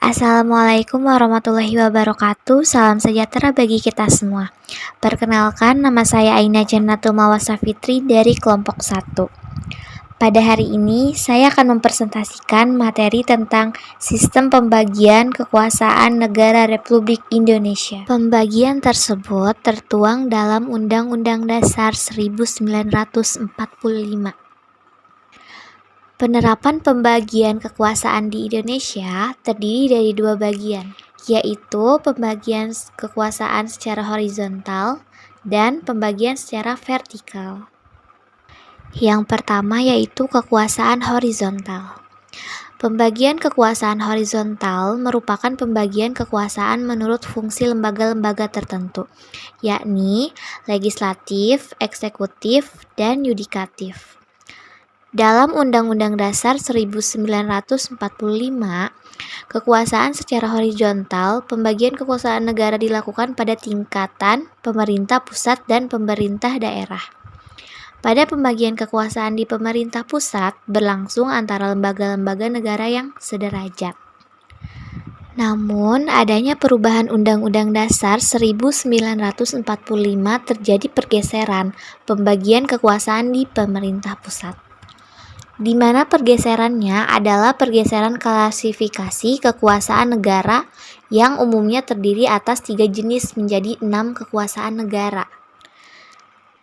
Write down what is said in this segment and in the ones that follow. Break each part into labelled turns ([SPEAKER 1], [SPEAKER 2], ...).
[SPEAKER 1] Assalamualaikum warahmatullahi wabarakatuh. Salam sejahtera bagi kita semua. Perkenalkan, nama saya Aina Jannatul Mawasa Fitri dari kelompok 1. Pada hari ini, saya akan mempresentasikan materi tentang sistem pembagian kekuasaan negara Republik Indonesia. Pembagian tersebut tertuang dalam Undang-Undang Dasar 1945. Penerapan pembagian kekuasaan di Indonesia terdiri dari dua bagian, yaitu pembagian kekuasaan secara horizontal dan pembagian secara vertikal. Yang pertama yaitu kekuasaan horizontal. Pembagian kekuasaan horizontal merupakan pembagian kekuasaan menurut fungsi lembaga-lembaga tertentu, yakni legislatif, eksekutif, dan yudikatif. Dalam Undang-Undang Dasar 1945, kekuasaan secara horizontal, pembagian kekuasaan negara dilakukan pada tingkatan pemerintah pusat dan pemerintah daerah. Pada pembagian kekuasaan di pemerintah pusat berlangsung antara lembaga-lembaga negara yang sederajat. Namun, adanya perubahan Undang-Undang Dasar 1945 terjadi pergeseran pembagian kekuasaan di pemerintah pusat, di mana pergeserannya adalah pergeseran klasifikasi kekuasaan negara yang umumnya terdiri atas 3 jenis menjadi 6 kekuasaan negara.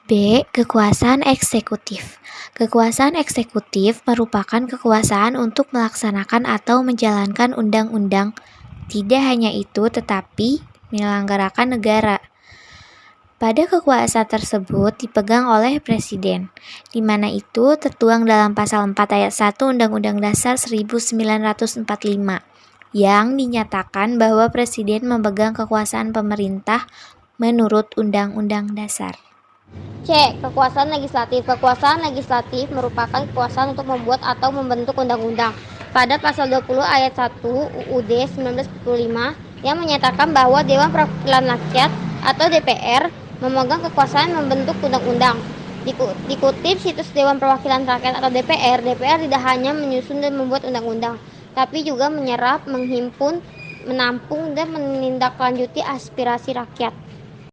[SPEAKER 1] B. Kekuasaan eksekutif. Kekuasaan eksekutif merupakan kekuasaan untuk melaksanakan atau menjalankan undang-undang. Tidak hanya itu, tetapi menyelenggarakan negara. Pada kekuasaan tersebut dipegang oleh Presiden, di mana itu tertuang dalam Pasal 4 Ayat 1 Undang-Undang Dasar 1945, yang dinyatakan bahwa Presiden memegang kekuasaan pemerintah menurut Undang-Undang Dasar.
[SPEAKER 2] C. Kekuasaan legislatif. Kekuasaan legislatif merupakan kekuasaan untuk membuat atau membentuk undang-undang. Pada Pasal 20 Ayat 1 UUD 1945 yang menyatakan bahwa Dewan Perwakilan Rakyat atau DPR memegang kekuasaan membentuk undang-undang. Dikutip situs Dewan Perwakilan Rakyat atau DPR tidak hanya menyusun dan membuat undang-undang, tapi juga menyerap, menghimpun, menampung, dan menindaklanjuti aspirasi rakyat.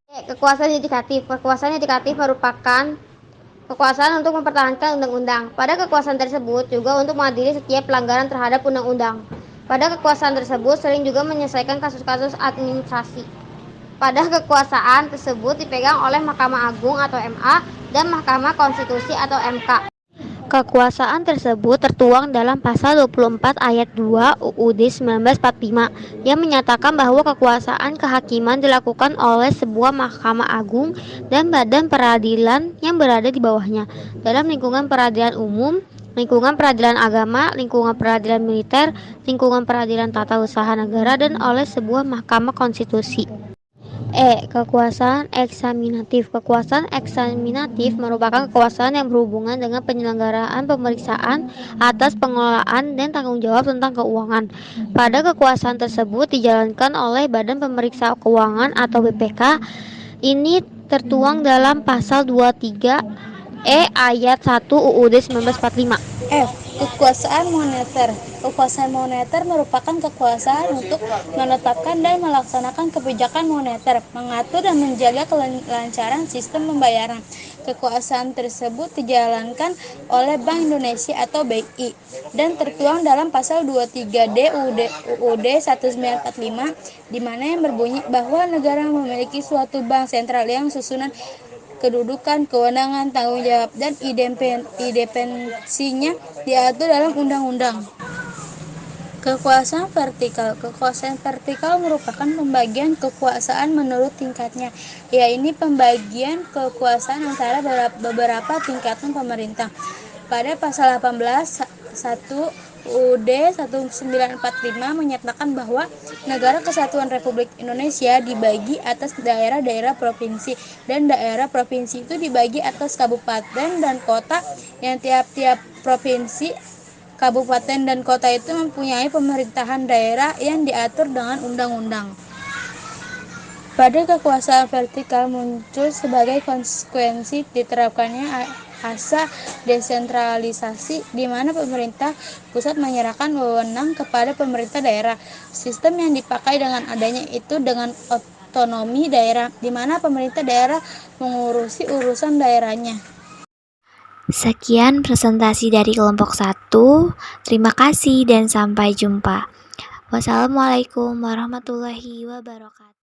[SPEAKER 2] Kekuasaan yudikatif. Kekuasaan yudikatif merupakan kekuasaan untuk mempertahankan undang-undang. Pada kekuasaan tersebut juga untuk mengadili setiap pelanggaran terhadap undang-undang. Pada kekuasaan tersebut sering juga menyelesaikan kasus-kasus administrasi. Pada kekuasaan tersebut dipegang oleh Mahkamah Agung atau MA dan Mahkamah Konstitusi atau MK. Kekuasaan tersebut tertuang dalam Pasal 24 Ayat 2 UUD 1945 yang menyatakan bahwa kekuasaan kehakiman dilakukan oleh sebuah Mahkamah Agung dan badan peradilan yang berada di bawahnya dalam lingkungan peradilan umum, lingkungan peradilan agama, lingkungan peradilan militer, lingkungan peradilan tata usaha negara, dan oleh sebuah Mahkamah Konstitusi. Kekuasaan eksaminatif. Kekuasaan eksaminatif merupakan kekuasaan yang berhubungan dengan penyelenggaraan pemeriksaan atas pengelolaan dan tanggung jawab tentang keuangan. Pada kekuasaan tersebut dijalankan oleh Badan Pemeriksa Keuangan atau BPK. Ini tertuang dalam Pasal 23 Ayat 1 UUD 1945.
[SPEAKER 3] F. Kekuasaan moneter. Kekuasaan moneter merupakan kekuasaan untuk menetapkan dan melaksanakan kebijakan moneter, mengatur dan menjaga kelancaran sistem pembayaran. Kekuasaan tersebut dijalankan oleh Bank Indonesia atau BI dan tertuang dalam Pasal 23D UUD 1945, di mana yang berbunyi bahwa negara memiliki suatu bank sentral yang susunan kedudukan, kewenangan, tanggung jawab, dan independensinya diatur dalam undang-undang. Kekuasaan vertikal. Kekuasaan vertikal merupakan pembagian kekuasaan menurut tingkatnya, yaitu pembagian kekuasaan antara beberapa tingkatan pemerintah. Pada Pasal 18 1 UUD 1945 menyatakan bahwa Negara Kesatuan Republik Indonesia dibagi atas daerah-daerah provinsi, dan daerah provinsi itu dibagi atas kabupaten dan kota, yang tiap-tiap provinsi, kabupaten, dan kota itu mempunyai pemerintahan daerah yang diatur dengan undang-undang. Pada kekuasaan vertikal muncul sebagai konsekuensi diterapkannya bahasa desentralisasi di mana pemerintah pusat menyerahkan wewenang kepada pemerintah daerah. Sistem yang dipakai dengan adanya itu dengan otonomi daerah, di mana pemerintah daerah mengurusi urusan daerahnya.
[SPEAKER 1] Sekian presentasi dari kelompok 1. Terima kasih dan sampai jumpa. Wassalamualaikum warahmatullahi wabarakatuh.